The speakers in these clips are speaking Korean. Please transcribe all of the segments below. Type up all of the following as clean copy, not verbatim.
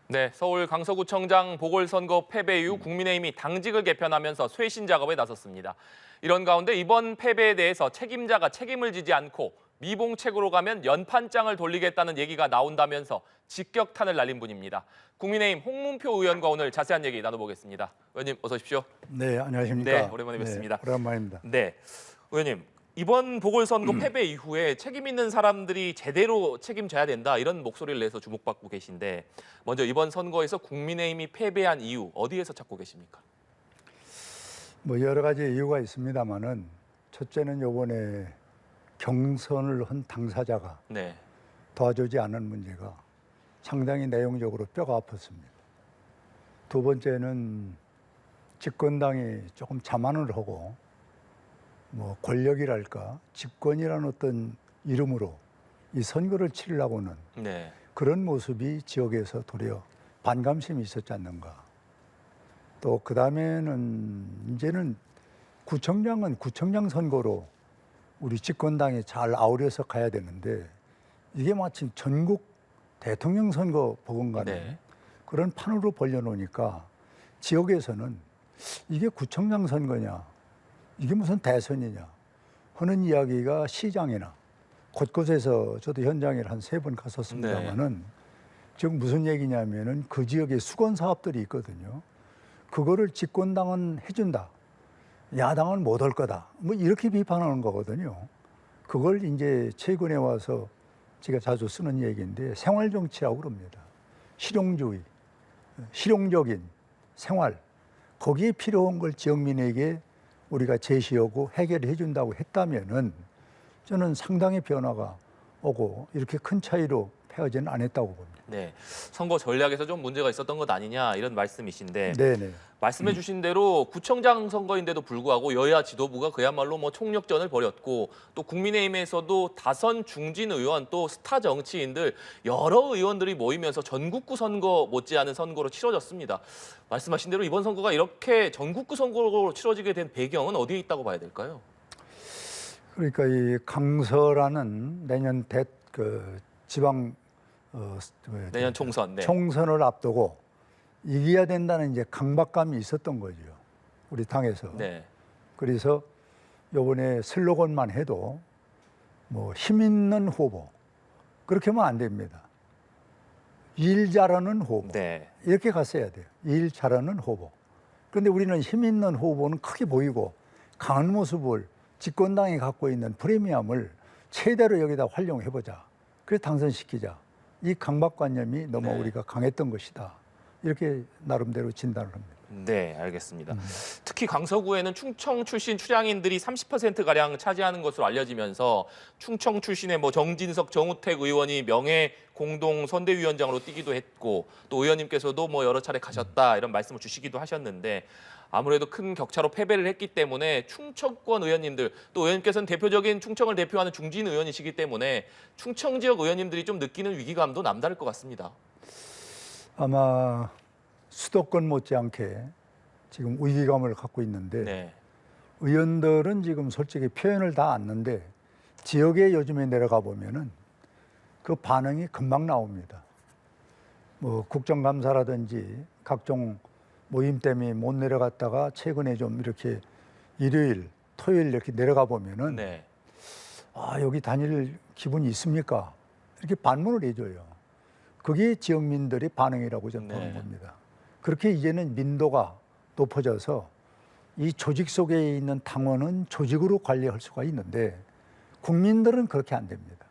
네, 서울 강서구청장 보궐선거 패배 이후 국민의힘이 당직을 개편하면서 쇄신 작업에 나섰습니다. 이런 가운데 이번 패배에 대해서 책임자가 책임을 지지 않고 미봉책으로 가면 연판장을 돌리겠다는 얘기가 나온다면서 직격탄을 날린 분입니다. 국민의힘 홍문표 의원과 오늘 자세한 얘기 나눠보겠습니다. 의원님 어서 오십시오. 네, 안녕하십니까. 네, 오랜만에 뵙습니다. 오랜만입니다. 네, 의원님. 이번 보궐선거 패배 이후에 책임 있는 사람들이 제대로 책임져야 된다 이런 목소리를 내서 주목받고 계신데 먼저 이번 선거에서 국민의힘이 패배한 이유 어디에서 찾고 계십니까? 뭐 여러 가지 이유가 있습니다만은 첫째는 이번에 경선을 한 당사자가 네, 도와주지 않은 문제가 상당히 내용적으로 뼈가 아팠습니다. 두 번째는 집권당이 조금 자만을 하고 뭐 권력이랄까 집권이라는 어떤 이름으로 이 선거를 치르려고는 네, 그런 모습이 지역에서 도리어 반감심이 있었지 않는가. 또 그다음에는 이제는 구청장은 구청장 선거로 우리 집권당이 잘 아우려서 가야 되는데 이게 마침 전국 대통령 선거 버금가는 네. 그런 판으로 벌려놓으니까 지역에서는 이게 구청장 선거냐 이게 무슨 대선이냐 하는 이야기가 시장이나 곳곳에서 저도 현장에 한 3번 갔었습니다만은 지금 무슨 얘기냐면은 그 지역에 수건 사업들이 있거든요. 그거를 집권당은 해준다. 야당은 못 할 거다. 뭐 이렇게 비판하는 거거든요. 그걸 이제 최근에 와서 제가 자주 쓰는 얘기인데 생활 정치라고 그럽니다. 실용주의, 실용적인 생활. 거기에 필요한 걸 지역민에게 우리가 제시하고 해결해 준다고 했다면은 저는 상당히 변화가 오고 이렇게 큰 차이로 패하지는 않았다고 봅니다. 네. 선거 전략에서 좀 문제가 있었던 것 아니냐 이런 말씀이신데 네네. 말씀해 주신 대로 구청장 선거인데도 불구하고 여야 지도부가 그야말로 뭐 총력전을 벌였고 또 국민의힘에서도 다선 중진 의원 또 스타 정치인들 여러 의원들이 모이면서 전국구 선거 못지않은 선거로 치러졌습니다. 말씀하신 대로 이번 선거가 이렇게 전국구 선거로 치러지게 된 배경은 어디에 있다고 봐야 될까요? 그러니까 이 강서라는 내년 지방 내년 총선. 네. 총선을 앞두고 이겨야 된다는 이제 강박감이 있었던 거죠. 우리 당에서. 네. 그래서 이번에 슬로건만 해도 뭐 힘 있는 후보 그렇게 하면 안 됩니다. 일 잘하는 후보 네. 이렇게 갔어야 돼요. 일 잘하는 후보. 그런데 우리는 힘 있는 후보는 크게 보이고 강한 모습을 집권당이 갖고 있는 프리미엄을 최대로 여기다 활용해보자. 그래서 당선시키자. 이 강박관념이 너무 네. 우리가 강했던 것이다. 이렇게 나름대로 진단을 합니다. 네, 알겠습니다. 특히 강서구에는 충청 출신 출향인들이 30%가량 차지하는 것으로 알려지면서 충청 출신의 뭐 정진석, 정우택 의원이 명예 공동 선대위원장으로 뛰기도 했고 또 의원님께서도 뭐 여러 차례 가셨다 이런 말씀을 주시기도 하셨는데 아무래도 큰 격차로 패배를 했기 때문에 충청권 의원님들 또 의원님께서는 대표적인 충청을 대표하는 중진 의원이시기 때문에 충청 지역 의원님들이 좀 느끼는 위기감도 남다를 것 같습니다. 아마 수도권 못지않게 지금 위기감을 갖고 있는데 네. 의원들은 지금 솔직히 표현을 다 않는데 지역에 요즘에 내려가 보면은 그 반응이 금방 나옵니다. 뭐 국정감사라든지 각종 모임 때문에 못 내려갔다가 최근에 좀 이렇게 일요일, 토요일 이렇게 내려가 보면은 네. 아, 여기 다닐 기분이 있습니까? 이렇게 반문을 해줘요. 그게 지역민들의 반응이라고 저는 보는 겁니다. 그렇게 이제는 민도가 높아져서 이 조직 속에 있는 당원은 조직으로 관리할 수가 있는데 국민들은 그렇게 안 됩니다.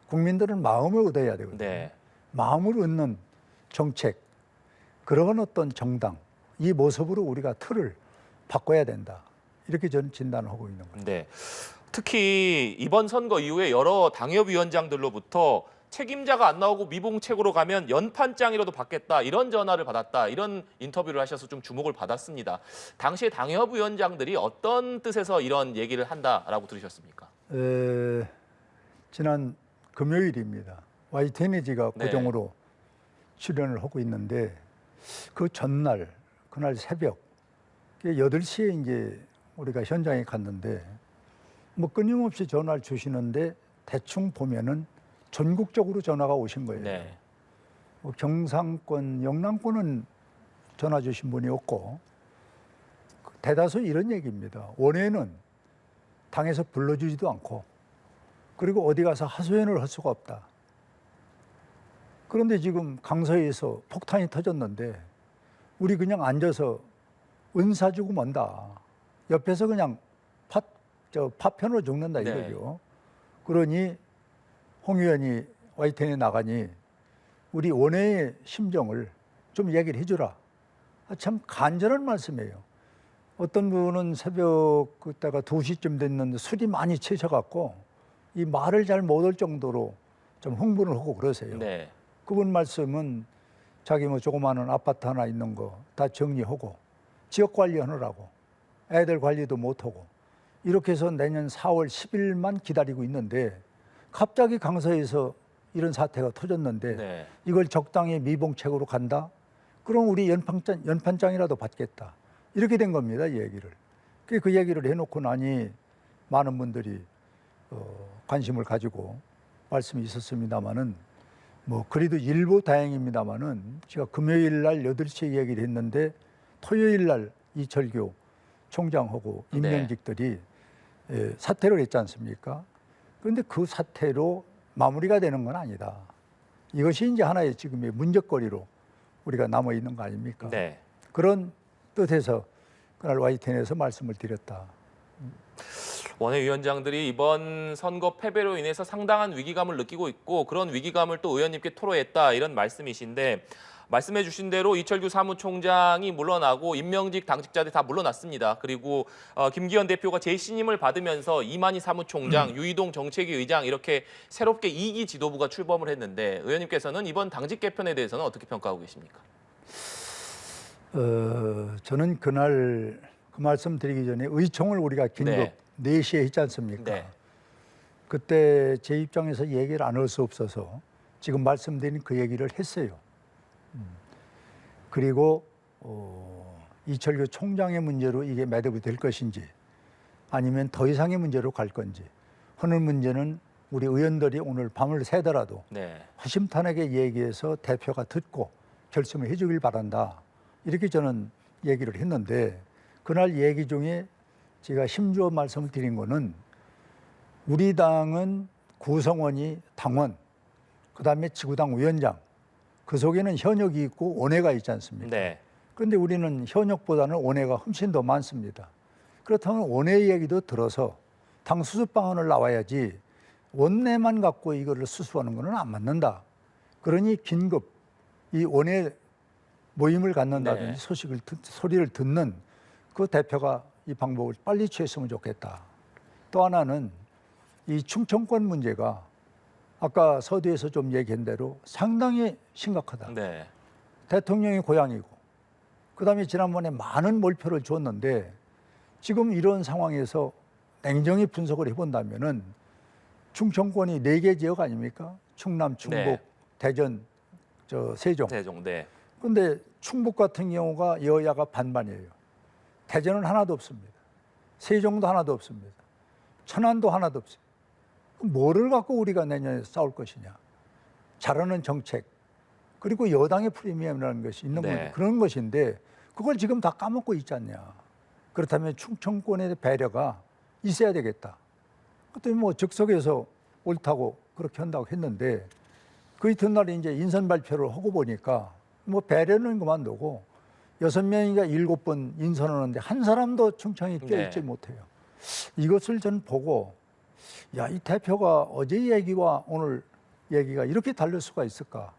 국민들은 마음을 얻어야 되거든요. 네. 마음을 얻는 정책, 그런 어떤 정당, 이 모습으로 우리가 틀을 바꿔야 된다. 이렇게 저는 진단을 하고 있는 겁니다. 네. 특히 이번 선거 이후에 여러 당협위원장들로부터 책임자가 안 나오고 미봉책으로 가면 연판장이라도 받겠다 이런 전화를 받았다 이런 인터뷰를 하셔서 좀 주목을 받았습니다. 당시에 당협위원장들이 어떤 뜻에서 이런 얘기를 한다라고 들으셨습니까? 지난 금요일입니다. YTNG가 네. 고정으로 출연을 하고 있는데 그 전날, 그날 새벽 8시에 이제 우리가 현장에 갔는데 뭐 끊임없이 전화를 주시는데 대충 보면은 전국적으로 전화가 오신 거예요. 네. 경상권, 영남권은 전화 주신 분이 없고 대다수 이런 얘기입니다. 원외는 당에서 불러주지도 않고 그리고 어디 가서 하소연을 할 수가 없다. 그런데 지금 강서에서 폭탄이 터졌는데 우리 그냥 앉아서 은사 주고 만다. 옆에서 그냥 파편으로 죽는다 이거죠. 그러니 홍 의원이 YTN에 나가니 우리 원외의 심정을 좀 얘기를 해주라. 참 간절한 말씀이에요. 어떤 분은 새벽 그때가 2시쯤 됐는데 술이 많이 취해갖고 이 말을 잘 못할 정도로 좀 흥분을 하고 그러세요. 네. 그분 말씀은 자기 뭐 조그마한 아파트 하나 있는 거 다 정리하고 지역 관리하느라고 애들 관리도 못하고 이렇게 해서 내년 4월 10일만 기다리고 있는데 갑자기 강서에서 이런 사태가 터졌는데 네. 이걸 적당히 미봉책으로 간다? 그럼 우리 연판장이라도 받겠다. 이렇게 된 겁니다, 이 얘기를. 그 얘기를 해놓고 나니 많은 분들이 관심을 가지고 말씀이 있었습니다마는 뭐 그래도 일부 다행입니다마는 제가 금요일 날 8시에 얘기를 했는데 토요일 날 이철규 총장하고 임명직들이 사퇴를 했지 않습니까? 그런데 그 사태로 마무리가 되는 건 아니다. 이것이 이제 하나의 지금의 문제거리로 우리가 남아 있는 거 아닙니까? 네. 그런 뜻에서 그날 YTN에서 말씀을 드렸다. 원외위원장들이 이번 선거 패배로 인해서 상당한 위기감을 느끼고 있고 그런 위기감을 또 의원님께 토로했다 이런 말씀이신데 말씀해 주신 대로 이철규 사무총장이 물러나고 임명직 당직자들이 다 물러났습니다. 그리고 김기현 대표가 재신임을 받으면서 이만희 사무총장, 유이동 정책위 의장 이렇게 새롭게 2기 지도부가 출범을 했는데 의원님께서는 이번 당직 개편에 대해서는 어떻게 평가하고 계십니까? 저는 그날 그 말씀 드리기 전에 의총을 우리가 긴급 4시에 했지 않습니까? 네. 그때 제 입장에서 얘기를 안 할 수 없어서 지금 말씀드린 그 얘기를 했어요. 그리고 이철규 총장의 문제로 이게 매듭이 될 것인지 아니면 더 이상의 문제로 갈 건지 하는 문제는 우리 의원들이 오늘 밤을 새더라도 허심탄회하게 얘기해서 대표가 듣고 결심을 해주길 바란다. 이렇게 저는 얘기를 했는데 그날 얘기 중에 제가 힘주어 말씀을 드린 거는 우리 당은 구성원이 당원, 그다음에 지구당 위원장, 그 속에는 현역이 있고 원외가 있지 않습니까? 그런데 우리는 현역보다는 원외가 훨씬 더 많습니다. 그렇다면 원외 얘기도 들어서 당 수습 방안을 나와야지 원내만 갖고 이거를 수습하는 것은 안 맞는다. 그러니 긴급 이 원외 모임을 갖는다든지 소리를 듣는 그 대표가 이 방법을 빨리 취했으면 좋겠다. 또 하나는 이 충청권 문제가 아까 서두에서 좀 얘기한 대로 상당히 심각하다. 대통령의 고향이고 그다음에 지난번에 많은 몰표를 줬는데 지금 이런 상황에서 냉정히 분석을 해본다면은 충청권이 4개 지역 아닙니까? 충남, 충북, 대전, 세종. 그런데 충북 같은 경우가 여야가 반반이에요. 대전은 하나도 없습니다. 세종도 하나도 없습니다. 천안도 하나도 없습니다. 뭐를 갖고 우리가 내년에 싸울 것이냐. 잘하는 정책, 그리고 여당의 프리미엄이라는 것이 있는 거죠. 그런 것인데 그걸 지금 다 까먹고 있지 않냐. 그렇다면 충청권의 배려가 있어야 되겠다. 그때 뭐 즉석에서 옳다고 그렇게 한다고 했는데 그 이튿날에 이제 인선 발표를 하고 보니까 뭐 배려는 그만두고 6명인가 7번 인선하는데 한 사람도 충청이 껴있지 못해요. 이것을 저는 보고 야, 이 대표가 어제 얘기와 오늘 얘기가 이렇게 다를 수가 있을까?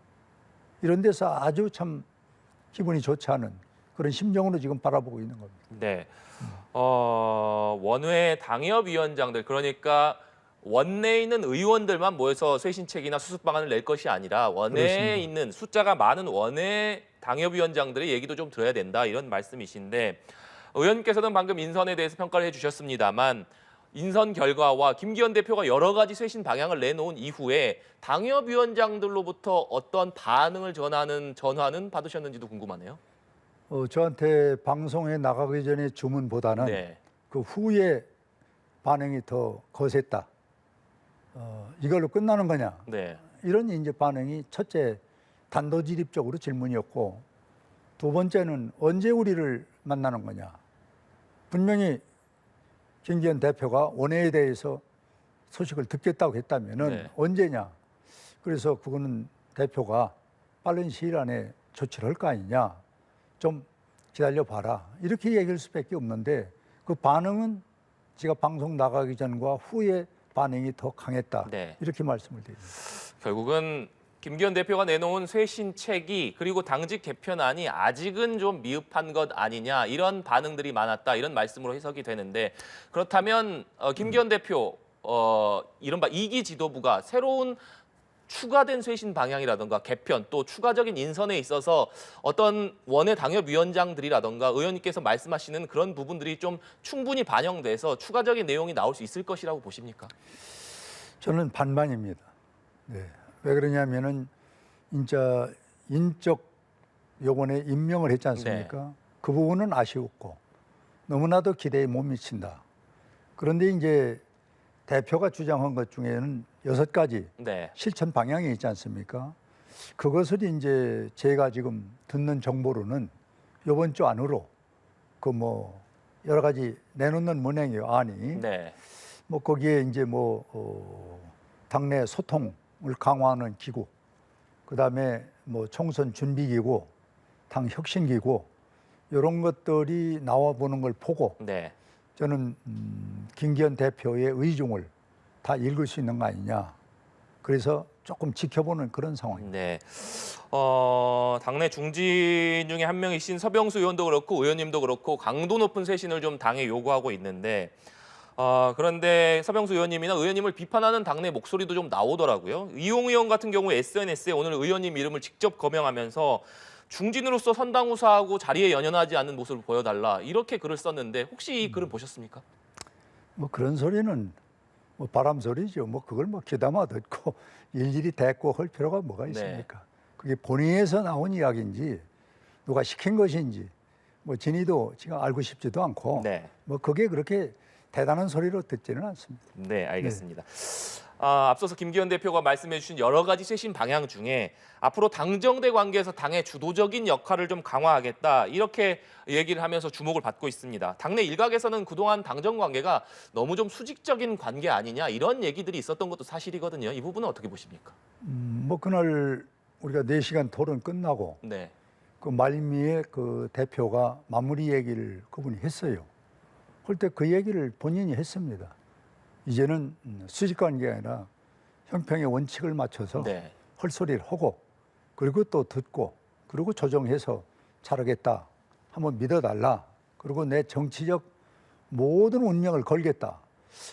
이런 데서 아주 참 기분이 좋지 않은 그런 심정으로 지금 바라보고 있는 겁니다. 원외 당협위원장들 그러니까 원내에 있는 의원들만 모여서 쇄신책이나 수습 방안을 낼 것이 아니라 원내에 있는 숫자가 많은 원외 당협위원장들의 얘기도 좀 들어야 된다 이런 말씀이신데 의원님께서는 방금 인선에 대해서 평가를 해주셨습니다만 인선 결과와 김기현 대표가 여러 가지 쇄신 방향을 내놓은 이후에 당협위원장들로부터 어떤 반응을 전화는 받으셨는지도 궁금하네요. 저한테 방송에 나가기 전에 주문보다는 그 후에 반응이 더 거셌다. 이걸로 끝나는 거냐? 이런 이제 반응이 첫째 단도직입적으로 질문이었고, 두 번째는 언제 우리를 만나는 거냐. 분명히 김기현 대표가 원회에 대해서 소식을 듣겠다고 했다면은 네. 언제냐. 그래서 그거는 대표가 빠른 시일 안에 조치를 할 거 아니냐. 좀 기다려 봐라. 이렇게 얘기할 수밖에 없는데 그 반응은 제가 방송 나가기 전과 후에 반응이 더 강했다. 네. 이렇게 말씀을 드립니다. 결국은 김기현 대표가 내놓은 쇄신책이 그리고 당직 개편안이 아직은 좀 미흡한 것 아니냐 이런 반응들이 많았다 이런 말씀으로 해석이 되는데 그렇다면 김기현 대표 이른바 2기 지도부가 새로운 추가된 쇄신 방향이라든가 개편 또 추가적인 인선에 있어서 어떤 원외 당협위원장들이라든가 의원님께서 말씀하시는 그런 부분들이 좀 충분히 반영돼서 추가적인 내용이 나올 수 있을 것이라고 보십니까? 저는 반반입니다. 네. 왜 그러냐면은 진짜 인적 요번에 임명을 했지 않습니까? 그 부분은 아쉬웠고 너무나도 기대에 못 미친다. 그런데 이제 대표가 주장한 것 중에는 6가지 네. 실천 방향이 있지 않습니까? 그것을 이제 제가 지금 듣는 정보로는 이번 주 안으로 그 뭐 여러 가지 내놓는 모양이에요, 안이. 네. 뭐 거기에 이제 당내 소통을 강화하는 기구, 그다음에 뭐 총선 준비기구, 당 혁신기구 이런 것들이 나와 보는 걸 보고 네. 저는 김기현 대표의 의중을 다 읽을 수 있는 거 아니냐. 그래서 조금 지켜보는 그런 상황입니다. 네. 당내 중진 중에 한 명이신 서병수 의원도 그렇고 의원님도 그렇고 강도 높은 쇄신을 좀 당에 요구하고 있는데 그런데 서병수 의원님이나 의원님을 비판하는 당내 목소리도 좀 나오더라고요. 이용 의원 같은 경우에 SNS에 오늘 의원님 이름을 직접 거명하면서 중진으로서 선당우사하고 자리에 연연하지 않는 모습을 보여달라 이렇게 글을 썼는데 혹시 이 글을 보셨습니까? 뭐 그런 소리는 뭐 바람 소리죠. 뭐 그걸 뭐 귀담아 듣고 일일이 대꾸 할 필요가 뭐가 있습니까? 그게 본인에서 나온 이야기인지 누가 시킨 것인지 뭐 진이도 지금 알고 싶지도 않고 네. 뭐 그게 그렇게 대단한 소리로 듣지는 않습니다. 네, 알겠습니다. 앞서서 김기현 대표가 말씀해 주신 여러 가지 쇄신 방향 중에 앞으로 당정대 관계에서 당의 주도적인 역할을 좀 강화하겠다 이렇게 얘기를 하면서 주목을 받고 있습니다. 당내 일각에서는 그동안 당정 관계가 너무 좀 수직적인 관계 아니냐 이런 얘기들이 있었던 것도 사실이거든요. 이 부분은 어떻게 보십니까? 뭐 그날 우리가 4시간 토론 끝나고 네, 그 말미에 그 대표가 마무리 얘기를 그분이 했어요. 그때 그 얘기를 본인이 했습니다. 이제는 수직 관계가 아니라 형평의 원칙을 맞춰서 네, 헐소리를 하고 그리고 또 듣고 그리고 조정해서 잘하겠다. 한번 믿어달라. 그리고 내 정치적 모든 운명을 걸겠다.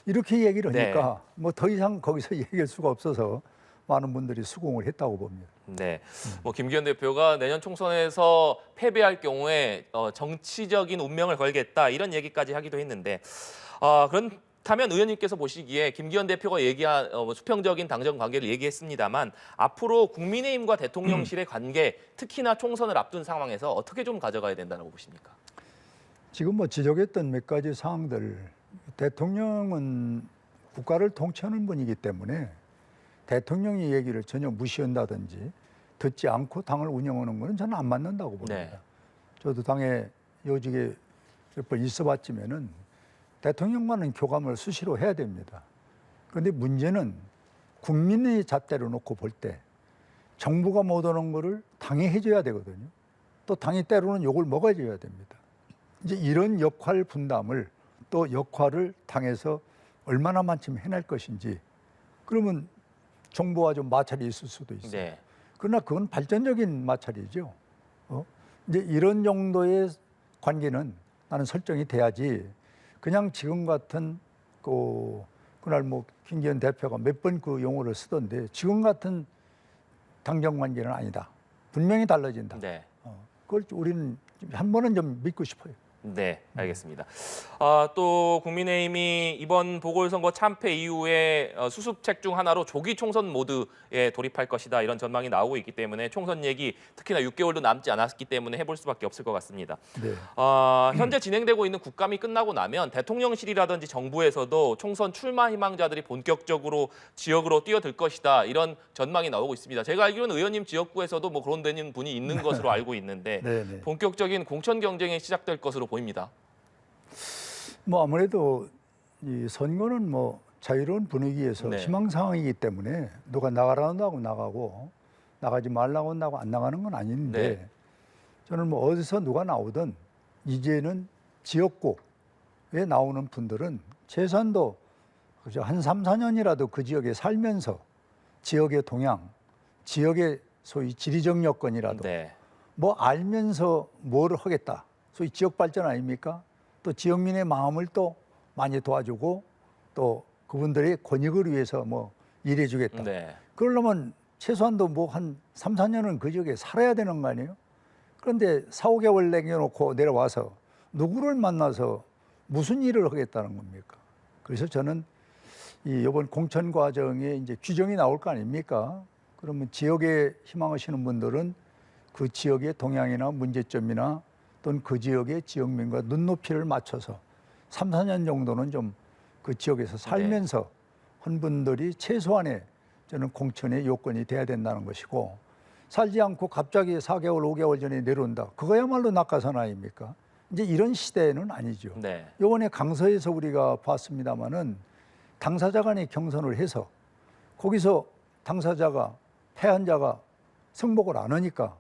이렇게 얘기를 하니까 뭐 더 이상 거기서 얘기할 수가 없어서 많은 분들이 수긍을 했다고 봅니다. 네. 뭐 김기현 대표가 내년 총선에서 패배할 경우에 정치적인 운명을 걸겠다 이런 얘기까지 하기도 했는데 그렇다면 의원님께서 보시기에 김기현 대표가 얘기한 수평적인 당정 관계를 얘기했습니다만 앞으로 국민의힘과 대통령실의 관계 특히나 총선을 앞둔 상황에서 어떻게 좀 가져가야 된다고 보십니까? 지금 뭐 지적했던 몇 가지 사항들 대통령은 국가를 통치하는 분이기 때문에 대통령의 얘기를 전혀 무시한다든지 듣지 않고 당을 운영하는 것은 저는 안 맞는다고 봅니다. 네. 저도 당에 요직에 몇 번 있어봤지만은 대통령과는 교감을 수시로 해야 됩니다. 그런데 문제는 국민의 잣대로 놓고 볼 때 정부가 못하는 거를 당이 해줘야 되거든요. 또 당이 때로는 욕을 먹어줘야 됩니다. 이제 이런 역할 분담을 또 역할을 당에서 얼마나 만큼 해낼 것인지 그러면 정부와 좀 마찰이 있을 수도 있어요. 네. 그러나 그건 발전적인 마찰이죠. 이제 이런 정도의 관계는 나는 설정이 돼야지 그냥 지금 같은 그날 뭐 김기현 대표가 몇 번 그 용어를 쓰던데 지금 같은 당정 관계는 아니다. 분명히 달라진다. 네. 그걸 우리는 한 번은 좀 믿고 싶어요. 네, 알겠습니다. 또 국민의힘이 이번 보궐선거 참패 이후에 수습책 중 하나로 조기 총선 모드에 돌입할 것이다 이런 전망이 나오고 있기 때문에 총선 얘기 특히나 6개월도 남지 않았기 때문에 해볼 수밖에 없을 것 같습니다. 네. 현재 진행되고 있는 국감이 끝나고 나면 대통령실이라든지 정부에서도 총선 출마 희망자들이 본격적으로 지역으로 뛰어들 것이다 이런 전망이 나오고 있습니다. 제가 알기로는 의원님 지역구에서도 뭐 그런 되는 분이 있는 것으로 알고 있는데 네, 네. 본격적인 공천 경쟁이 시작될 것으로 보입니다. 뭐 아무래도 이 선거는 뭐 자유로운 분위기에서 네. 희망 상황이기 때문에 누가 나가라고 하고 나가고 나가지 말라고 한다고 안 나가는 건 아닌데 네. 저는 뭐 어디서 누가 나오든 이제는 지역구에 나오는 분들은 최소한도 그죠? 한 3, 4년이라도 그 지역에 살면서 지역의 동향, 지역의 소위 지리적 여건이라도 네. 뭐 알면서 뭘 하겠다. 소위 지역 발전 아닙니까? 또 지역민의 마음을 또 많이 도와주고 또 그분들의 권익을 위해서 뭐 일해주겠다. 네. 그러려면 최소한도 뭐 한 3, 4년은 그 지역에 살아야 되는 거 아니에요? 그런데 4, 5개월 남겨놓고 내려와서 누구를 만나서 무슨 일을 하겠다는 겁니까? 그래서 저는 이번 공천 과정에 이제 규정이 나올 거 아닙니까? 그러면 지역에 희망하시는 분들은 그 지역의 동향이나 문제점이나 또는 그 지역의 지역민과 눈높이를 맞춰서 3, 4년 정도는 좀 그 지역에서 살면서 한 분들이 최소한의 저는 공천의 요건이 돼야 된다는 것이고 살지 않고 갑자기 4개월, 5개월 전에 내려온다. 그거야말로 낙하산 아닙니까? 이제 이런 시대는 아니죠. 네. 이번에 강서에서 우리가 봤습니다마는 당사자 간의 경선을 해서 거기서 당사자가 패한자가 승복을 안 하니까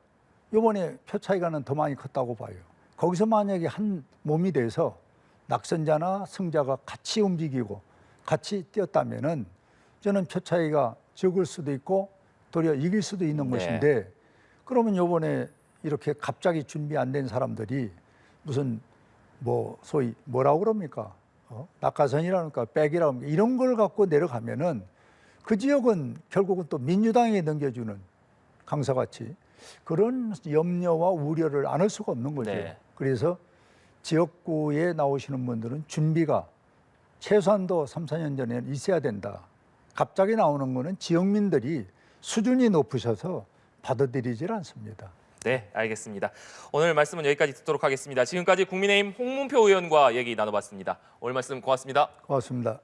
이번에 표 차이가는 더 많이 컸다고 봐요. 거기서 만약에 한 몸이 돼서 낙선자나 승자가 같이 움직이고 같이 뛰었다면은 저는 표 차이가 적을 수도 있고 도리어 이길 수도 있는 네. 것인데 그러면 이번에 이렇게 갑자기 준비 안 된 사람들이 무슨 뭐 소위 뭐라고 그럽니까? 낙하산이라니까 백이라고 합니까? 이런 걸 갖고 내려가면은 그 지역은 결국은 또 민주당에 넘겨주는 강서같이 그런 염려와 우려를 안 할 수가 없는 거죠. 네. 그래서 지역구에 나오시는 분들은 준비가 최소한도 3, 4년 전에 있어야 된다. 갑자기 나오는 거는 지역민들이 수준이 높으셔서 받아들이질 않습니다. 네, 알겠습니다. 오늘 말씀은 여기까지 듣도록 하겠습니다. 지금까지 국민의힘 홍문표 의원과 얘기 나눠봤습니다. 오늘 말씀 고맙습니다. 고맙습니다.